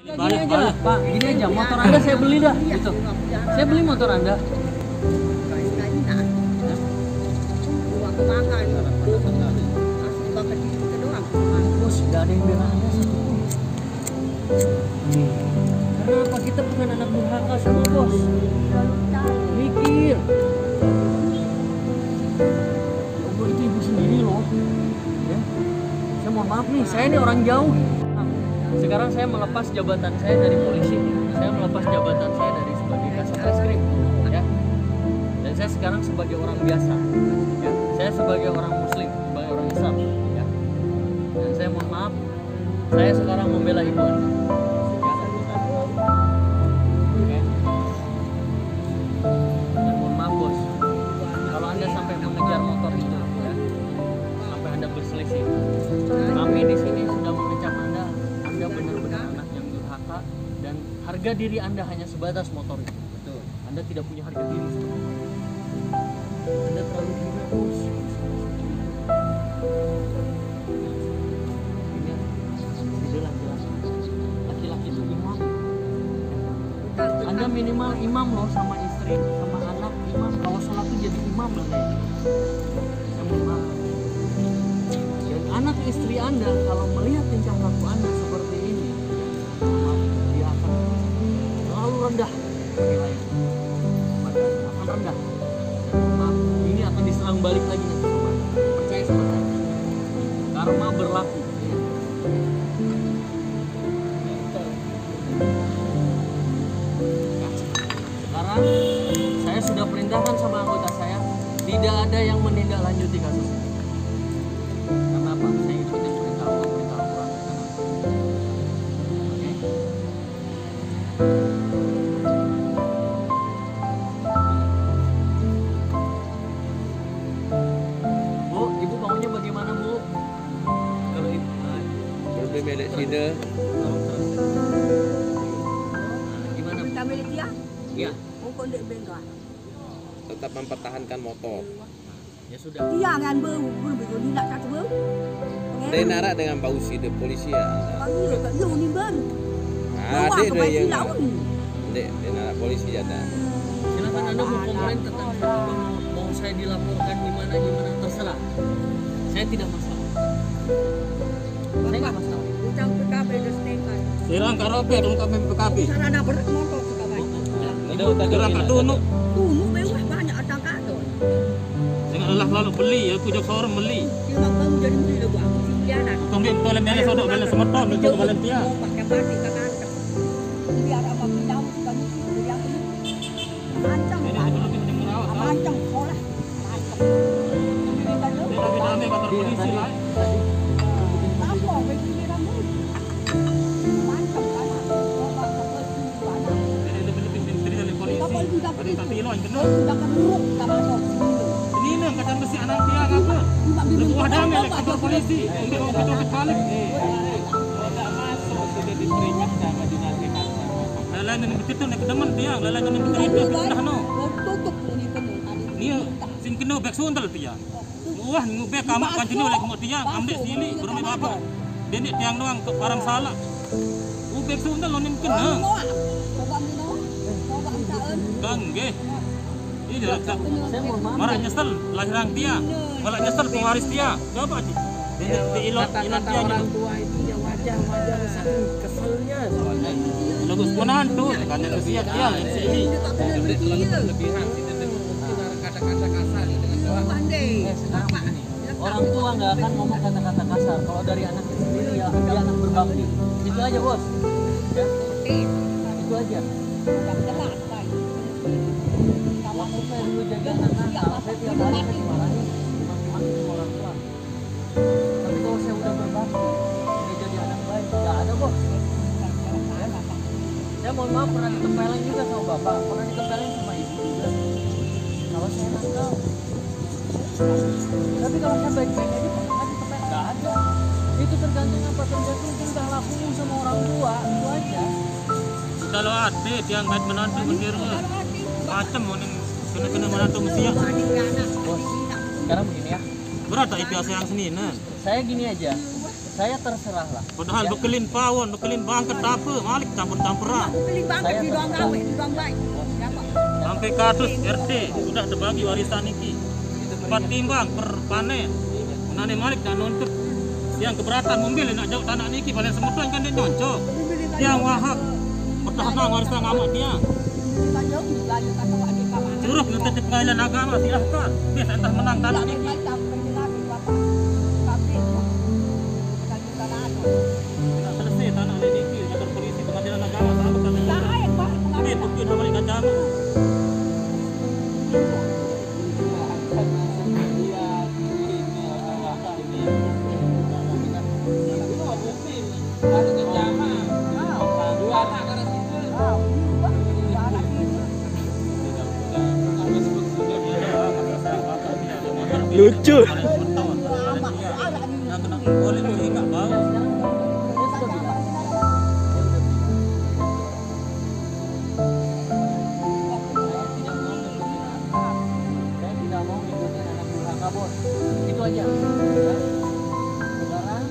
Gini aja lah, Pak. Gini aja, motor Anda saya beli dah. Gitu. Saya beli motor Anda. Bos, gak ada yang bela Anda satupun. Karena apa? Kita bukan anak durhaka sama bos. Mikir. Ya Allah, itu ibu sendiri loh. Ya. Saya mohon maaf nih, saya ini orang jauh. Sekarang saya melepas jabatan saya dari polisi. Saya melepas jabatan saya dari sebagai kasat reskrim. Ya. Dan saya sekarang sebagai orang biasa. Ya. Saya sebagai orang muslim, sebagai orang Islam. Ya. Dan saya mohon maaf, saya sekarang membela ibu Anda. Ya. Dan mohon maaf bos, kalau Anda sampai mengejar motor itu, ya, sampai Anda berselisih, kami di sini sudah mengecap Anda benar-benar anak yang durhaka dan harga diri Anda hanya sebatas motor itu. Betul. Anda tidak punya harga diri. Anda terlalu gila bos. Laki-laki itu imam. Anda minimal imam loh sama istri, sama anak imam. Kalau sholat itu jadi imam lah kayaknya. Saya mohon maaf. Dan anak istri Anda kalau melihat tingkah laku Anda seperti ini, maaf, dia akan terlalu rendah nilainya. Akan rendah. Dan maaf, ini akan diserang balik lagi nanti sama Anda. Percaya sama saya. Karma berlaku. Sekarang saya sudah perintahkan sama anggota saya, tidak ada yang menindaklanjuti kasus ini. Karena apa? Saya ikutin perintah Allah, perintah Al-Quran. Oke? Bu, ibu maunya bagaimana bu? Kalau ibu Berbeda Cina. gimana bu? Kami dia, Ya, pokok dek bengkak. Tetap mempertahankan motor. ya sudah. Dia kan berbeza di nak satu ber. Dia narak dengan Pak Usi de polisi ya. Kami kat lu ni ber. Adik dia yang lawan. Dek, dia narak polisi ada. Silakan Anda mau komplain tentang saya, mau saya dilaporkan gimana terserah. Saya tidak masalah. Saya nggak masalah. Utang PKB dah setingkat. Sirang karaoke dong kami PKB. Sana nak berat motor kawan. Tidak utang Sirang kadunu. Tunu mewah banyak atang kadon. Dengan Allah lalu beli ya ku jok seorang beli. Cuma kamu jadi beli dah buat pianan. Kemudian tolong mele sodok mele semeton untuk Valentia. Pakai batik ke kantor. Biar apa pindah kami dia beli. Macam macam sekolah. Macam. Tapi kami kantor polisi lah. Apa begini rambut? Macam mana? Bapak Jadi dari polisi. Ada tak tilo yang kena. sudah keruk tak masuk. Ini nang kadang besi anak dia apa? Lebih ada mele kantor polisi. Untuk balik. Tidak masuk sudah diberinya sama dinasti kantor. Lain yang begitu nak kedemen dia, lain yang begitu itu pindah no. Tutup ni penuh. Ni sin kena bek suntal dia. Wah, ngubek kamak kanjini oleh kemuk tiang, ambil sili, berumi bapak. Dia ni tiang doang ke barang salah. Ubek suntal lo ni kena. Coba minum. Coba mintain. Gangge. Ini dia tak. Saya mohon maaf. Marah nyesel lahiran dia. Malah nyesel pewaris dia. Coba aja. Di ilot dia Orang tua itu yang wajar saking keselnya soalnya. Lagus menahan tuh, katanya kesian dia yang sini. Berlebihan tidak mungkin kata-kata kasar dengan doa. Pandai. Bapak. Orang tua nggak akan ngomong kata-kata kasar. Kalau dari anaknya sendiri ya dia anak berbakti. Itu aja bos. Ya, itu aja. Tak jelas baik. Waktu saya dulu jadi anak nakal, saya tiap hari saya dimarahin, dimaki-maki sama orang tua. Tapi kalau saya udah berbakti, udah jadi anak baik, nggak ada bos. Saya mohon maaf pernah ditempelin juga sama bapak, pernah ditempelin sama ibu juga. Kalau saya nakal. Tapi kalau saya baik-baik aja pernah ditempel, nggak ada. Itu tergantung apa? Tergantung tingkah lakumu sama orang tua, itu aja. Kalau ada dia ngait menantu mendiru. Macam orang kena menantu mesti ya. Bos, sekarang begini ya. Berat tak IPS yang sini nah. Saya gini aja. Saya terserah lah. Padahal Ya. bekelin pawon, bekelin bangket apa, malik campur-campuran. Beli banget Saya di ruang terserah. gawe, di ruang baik. Siapa? Sampai kados RT sudah terbagi warisan iki. 4 timbang per panen. Menane malik dan nuntut yang keberatan mobil nak jauh tanah niki balen semutan kan dia nyocok. Yang wahak pertahanan warisan amat dia. Suruh nuntut di pengadilan agama silahkan. Biasa entah menang tanah niki. Tidak selesai tanah niki jaga polisi pengadilan agama sama kami. Itu kita balik agama. Lucu. Boleh beli nggak bau. Saya tidak mau ngikutin anak durhaka, Bos. Itu aja. Ya. Sekarang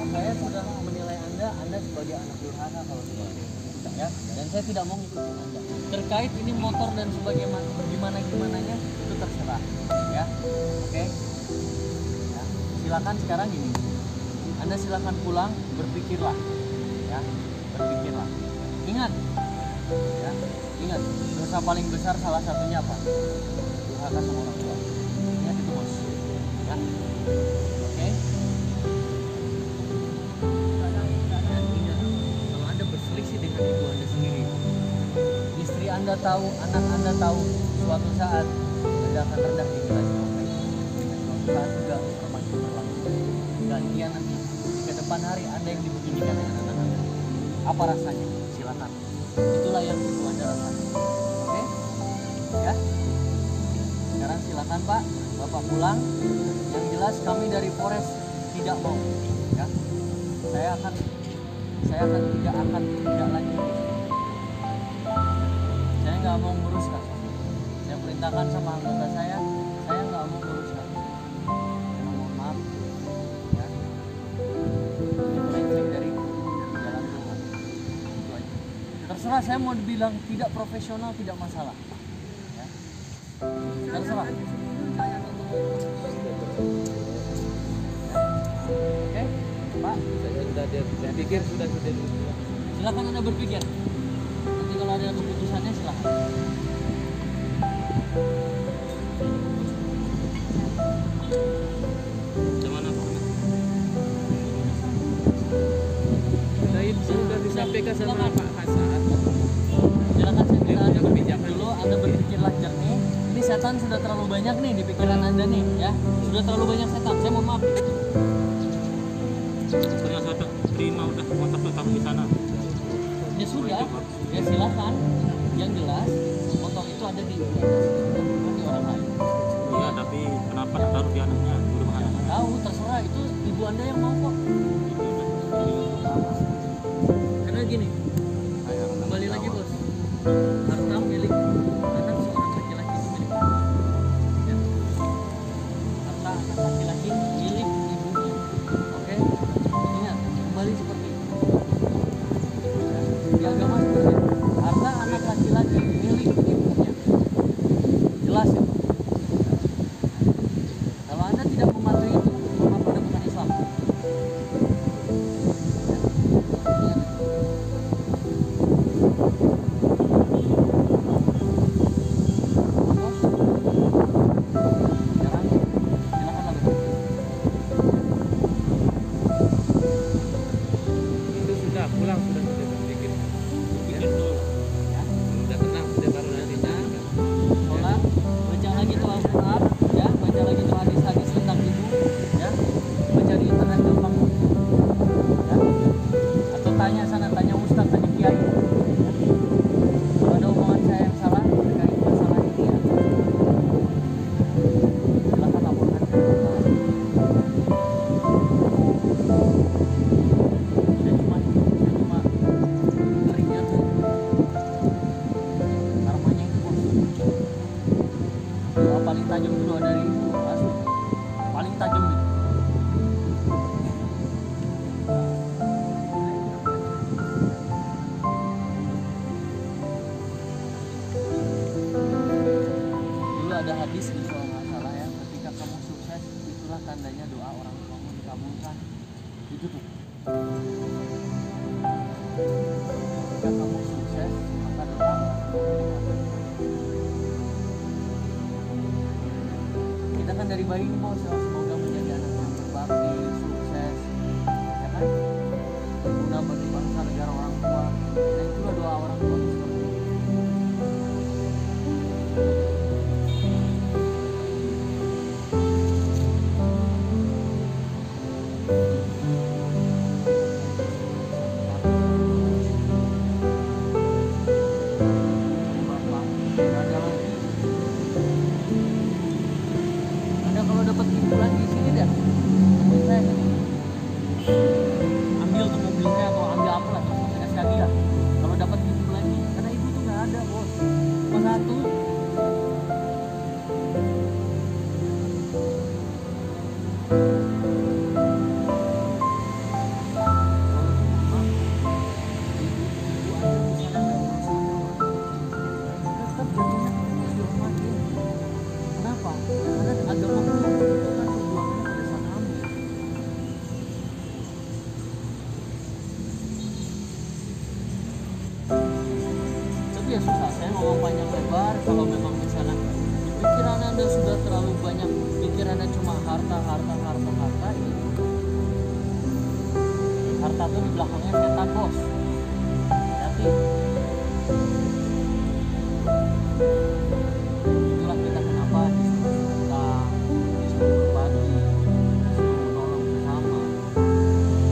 saya sudah menilai Anda sebagai anak durhaka kalau seperti itu. Ya, dan saya tidak mau ngikutin Anda. Terkait ini motor dan sebagaimana gimananya itu terserah. Ya. Oke. Ya. Silakan sekarang gini. Anda silakan pulang, berpikirlah. Ya. Berpikirlah. Ingat. Ya. Ingat, dosa paling besar salah satunya apa? Durhaka sama orang tua. Ingat itu, Bos. Ya. Oke. Dan ingat, kalau Anda berselisih dengan ibu Anda sendiri, istri Anda tahu, anak Anda tahu, suatu saat Anda akan rendah di nilai profesi. Dan suatu saat juga termasuk berlangsung. Dan dia nanti di ke depan hari Anda yang dibeginikan dengan anak Anda. Apa rasanya? Silakan. Itulah yang ibu Anda rasakan. Oke? Ya. Sekarang silakan Pak, Bapak pulang. Yang jelas kami dari Polres tidak mau. Ya. Saya akan tidak lanjut. Saya nggak mau nguruskan. Saya perintahkan sama anggota saya nggak mau nguruskan. Saya mohon maaf. Ya. Ini melenceng dari jalan Tuhan. Itu aja. Terserah, saya mau dibilang tidak profesional tidak masalah. Ya. Terserah. Oke, Pak. Saya pikir sudah Silakan Anda berpikir. Nanti kalau ada keputusannya silakan. Gimana Pak? sudah disampaikan sama Pak Hasan. Silakan saya minta Anda berpikir kebijakan. dulu. Anda berpikirlah jernih. Ini setan sudah terlalu banyak nih di pikiran Anda nih, ya. Sudah terlalu banyak setan. Saya mohon maaf. Saya sudah terima udah kontrak tetap di sana. Ya sudah. Ya silakan. Yang jelas motor itu ada di orang lain. Iya, tapi kenapa taruh di anaknya? Di rumah anaknya? Tahu, terserah, itu ibu Anda yang mau kok. Karena gini, kembali lagi Bos, harta milik anak seorang laki-laki itu milik ibu. Ya. Harta anak laki-laki milik ibunya. Oke, ingat, kembali seperti itu. Ya. Di agama seperti itu. Harta anak laki-laki milik ibunya. Jelas ya. Kalau Anda tidak mematuhi itu, maka Anda bukan Islam. Itu sudah pulang sudah berpikir. hadis gitu kalau nggak salah ya, ketika kamu sukses itulah tandanya doa orang tuamu dikabulkan. Itu tuh. Ketika kamu sukses maka doa orang tuamu dikabulkan. Kita kan dari bayi nih bos, semoga menjadi anak yang berbakti, sukses, ya kan? Berguna bagi bangsa, negara, orang tua. Dan itulah doa orang tua seperti itu. Anda kalau dapat timbulan di sini dah, temuin saya kan. Ambil tuh mobilnya atau ambil apa lah, terus sekali lah. Kalau dapat timbulan lagi, karena ibu tuh nggak ada bos, cuma satu. Kenapa? Karena agama itu kan perjuangannya pada saat hamil. Tapi ya susah, saya ngomong panjang lebar kalau memang misalnya pikiran Anda sudah terlalu banyak, pikirannya cuma harta ini. Harta tuh di belakangnya setan bos. Hati. Itulah kita kenapa disuruh sedekah, disuruh berbagi, disuruh menolong bersama.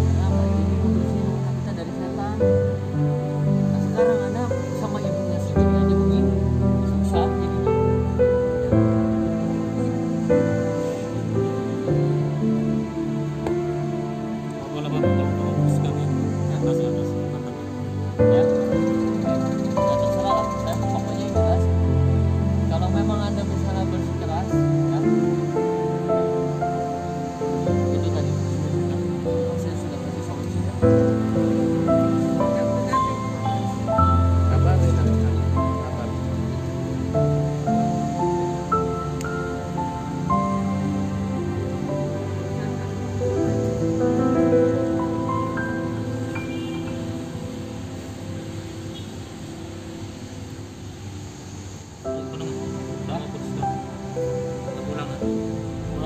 Kenapa? Ini membersihkan hati kita dari setan. Nah sekarang Anda sama ibunya sendiri aja begini, susah jadinya. Boleh bapak sekali atas Ya, ya terserah lah. Saya pokoknya yang jelas, kalau memang Anda misalnya bersikeras, ya, itu tadi saya sudah kasih solusi ya.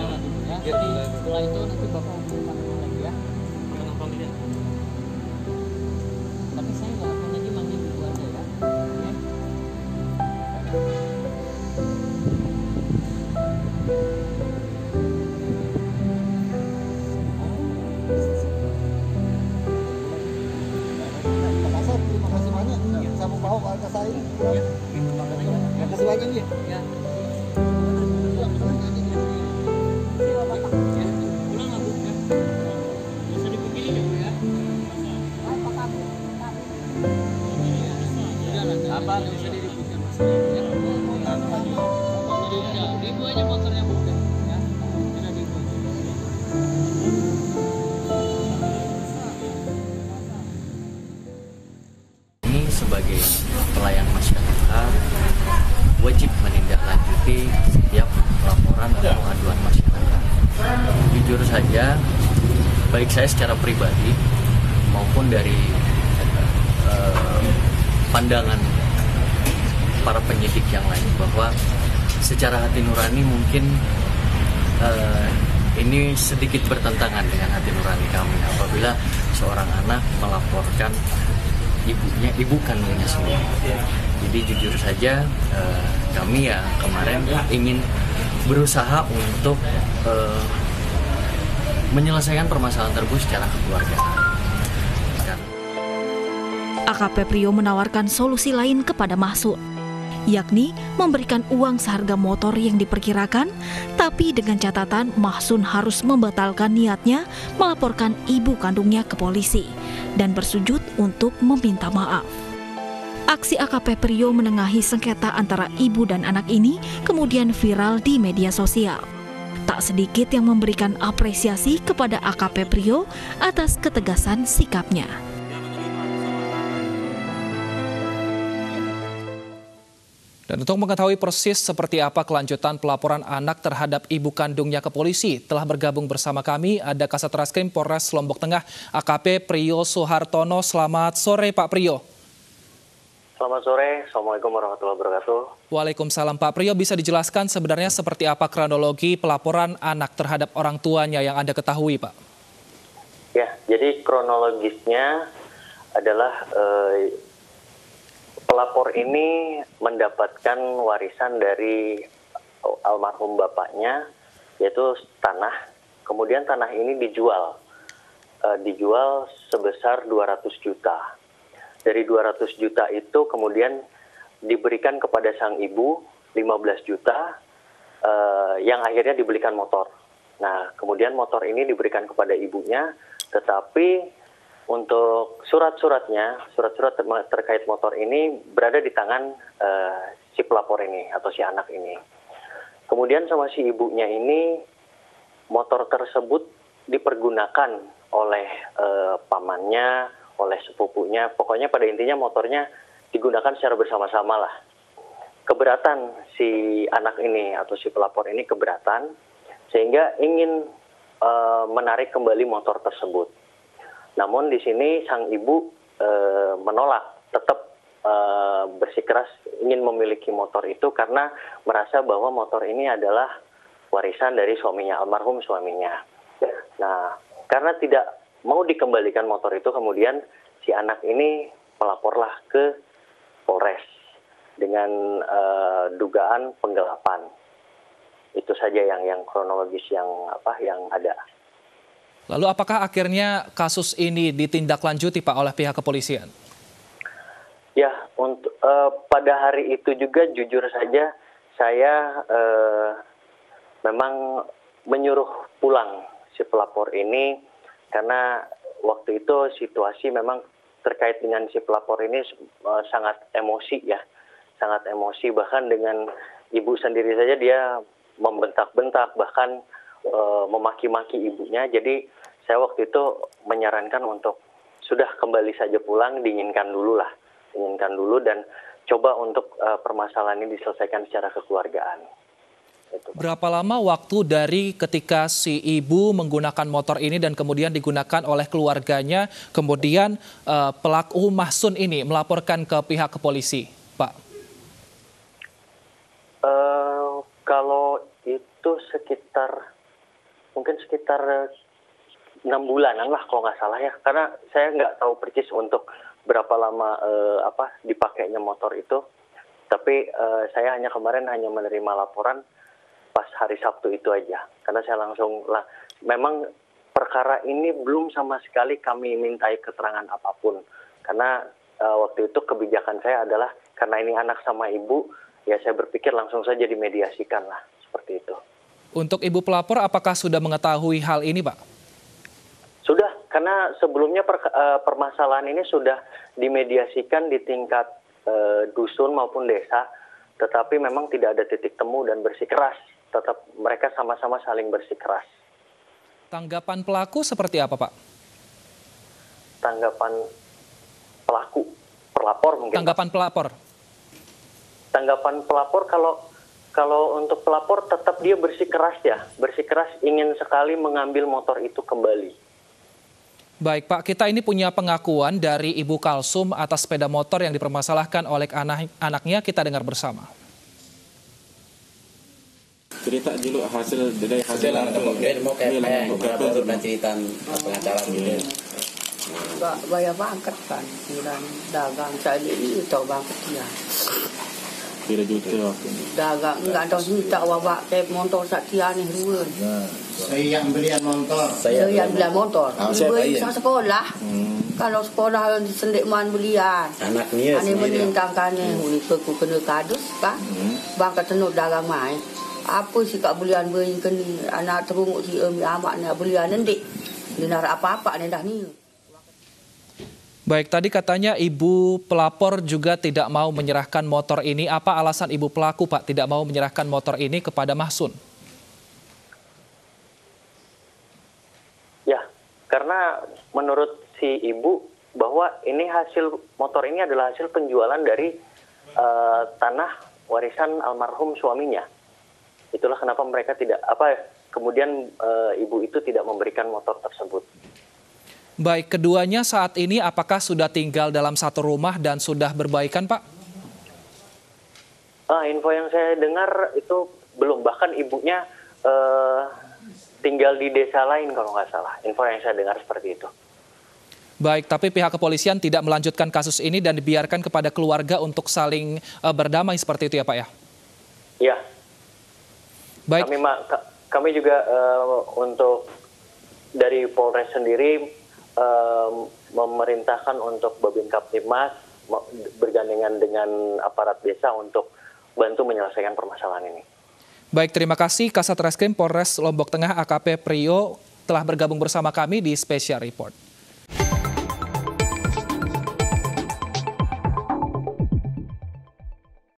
Pulang dulu ya. Jadi setelah itu nanti bapak hubungi panggil lagi ya. Tapi saya nggak akan lagi manggil ibu Anda ya. Oke? Terima kasih banyak bisa membawa keluarga saya ini. Terima kasih banyak ya. Ya. Apa nggak usah diributkan masalahnya ya. Ibu aja motornya bukan ya. Tidak diibu. Ini sebagai pelayan masyarakat wajib menindaklanjuti setiap laporan atau aduan masyarakat. Jujur saja, baik saya secara pribadi maupun dari pandangan para penyidik yang lain, bahwa secara hati nurani mungkin ini sedikit bertentangan dengan hati nurani kami apabila seorang anak melaporkan ibunya, ibu kandungnya sendiri. Jadi jujur saja kami ya kemarin ingin berusaha untuk menyelesaikan permasalahan tersebut secara kekeluargaan. AKP Prio menawarkan solusi lain kepada Mahsun, yakni memberikan uang seharga motor yang diperkirakan, tapi dengan catatan Mahsun harus membatalkan niatnya melaporkan ibu kandungnya ke polisi dan bersujud untuk meminta maaf. Aksi AKP Prio menengahi sengketa antara ibu dan anak ini kemudian viral di media sosial. Tak sedikit yang memberikan apresiasi kepada AKP Prio atas ketegasan sikapnya. Dan untuk mengetahui persis seperti apa kelanjutan pelaporan anak terhadap ibu kandungnya ke polisi, telah bergabung bersama kami ada Kasat Reskrim Polres Lombok Tengah, AKP Priyo Soehartono. Selamat sore Pak Priyo. Selamat sore, Assalamualaikum warahmatullahi wabarakatuh. Waalaikumsalam Pak Priyo, bisa dijelaskan sebenarnya seperti apa kronologi pelaporan anak terhadap orang tuanya yang Anda ketahui Pak? Ya, jadi kronologisnya adalah pelapor ini mendapatkan warisan dari almarhum bapaknya, yaitu tanah. Kemudian tanah ini dijual sebesar 200 juta. Dari 200 juta itu kemudian diberikan kepada sang ibu 15 juta yang akhirnya dibelikan motor. Nah, kemudian motor ini diberikan kepada ibunya, tetapi untuk surat terkait motor ini berada di tangan si pelapor ini atau si anak ini. Kemudian sama si ibunya ini motor tersebut dipergunakan oleh pamannya, oleh sepupunya. Pokoknya pada intinya motornya digunakan secara bersama-sama lah. Keberatan si anak ini atau si pelapor ini keberatan sehingga ingin menarik kembali motor tersebut. Namun di sini sang ibu menolak, tetap bersikeras ingin memiliki motor itu karena merasa bahwa motor ini adalah warisan dari suaminya, almarhum suaminya. Nah, karena tidak mau dikembalikan motor itu, kemudian si anak ini melaporlah ke Polres dengan dugaan penggelapan. Itu saja yang kronologis yang ada. Lalu apakah akhirnya kasus ini ditindaklanjuti Pak oleh pihak kepolisian? Ya, untuk pada hari itu juga jujur saja saya memang menyuruh pulang si pelapor ini karena waktu itu situasi memang terkait dengan si pelapor ini sangat emosi ya, sangat emosi, bahkan dengan ibu sendiri saja dia membentak-bentak bahkan memaki-maki ibunya. Jadi saya waktu itu menyarankan untuk sudah kembali saja pulang, dinginkan dulu dan coba untuk permasalahan ini diselesaikan secara kekeluargaan. Berapa lama waktu dari ketika si ibu menggunakan motor ini dan kemudian digunakan oleh keluarganya, kemudian pelaku Mahsun ini melaporkan ke pihak kepolisi, Pak? Kalau itu mungkin sekitar 6 bulanan lah kalau nggak salah ya, karena saya nggak tahu persis untuk berapa lama dipakainya motor itu, tapi saya kemarin hanya menerima laporan pas hari Sabtu itu aja, karena saya memang perkara ini belum sama sekali kami mintai keterangan apapun, karena waktu itu kebijakan saya adalah karena ini anak sama ibu, ya saya berpikir langsung saja dimediasikan lah, seperti itu. Untuk ibu pelapor, apakah sudah mengetahui hal ini, Pak? Sudah, karena sebelumnya permasalahan ini sudah dimediasikan di tingkat dusun maupun desa, tetapi memang tidak ada titik temu dan bersikeras. Tetap mereka sama-sama saling bersikeras. Tanggapan pelaku seperti apa, Pak? Tanggapan pelaku, pelapor mungkin. Tanggapan pelapor? Tanggapan pelapor kalau untuk pelapor tetap dia bersikeras ingin sekali mengambil motor itu kembali. Baik Pak, kita ini punya pengakuan dari Ibu Kalsum atas sepeda motor yang dipermasalahkan oleh anaknya, kita dengar bersama. Cerita dulu hasil dari hasil mau kayak berapa tuh cerita pengacara gitu. Bayar bangket kan, bilang dagang saya ini tahu bangket ya. 3 juta. Dagang enggak tahu juta bawa kayak motor Satya nih dulu. Saya yang belian motor. Saya yang belian motor. Beli sekolah. Kalau sekolah sendeman belian. Anaknya sendiri. Ane menintangkannya, uniku kena kadus kan. Bangket tenuk dagang mai. Apa sih kak belian beli kini anak terunguk si amaknya belian nanti. Dinar apa-apa nih dah ni. Baik, tadi katanya ibu pelapor juga tidak mau menyerahkan motor ini. Apa alasan ibu pelaku, Pak, tidak mau menyerahkan motor ini kepada Mahsun? Ya, karena menurut si ibu bahwa ini motor ini adalah hasil penjualan dari tanah warisan almarhum suaminya. Itulah kenapa mereka kemudian ibu itu tidak memberikan motor tersebut. Baik, keduanya saat ini apakah sudah tinggal dalam satu rumah dan sudah berbaikan, Pak? Info yang saya dengar itu belum, bahkan ibunya tinggal di desa lain kalau nggak salah. Info yang saya dengar seperti itu. Baik, tapi pihak kepolisian tidak melanjutkan kasus ini dan dibiarkan kepada keluarga untuk saling berdamai seperti itu ya, Pak ya? Iya. Baik. Kami juga untuk dari Polres sendiri memerintahkan untuk Babin Kaptibmas bergandengan dengan aparat desa untuk bantu menyelesaikan permasalahan ini. Baik, terima kasih Kasat Reskrim Polres Lombok Tengah AKP Prio telah bergabung bersama kami di Special Report.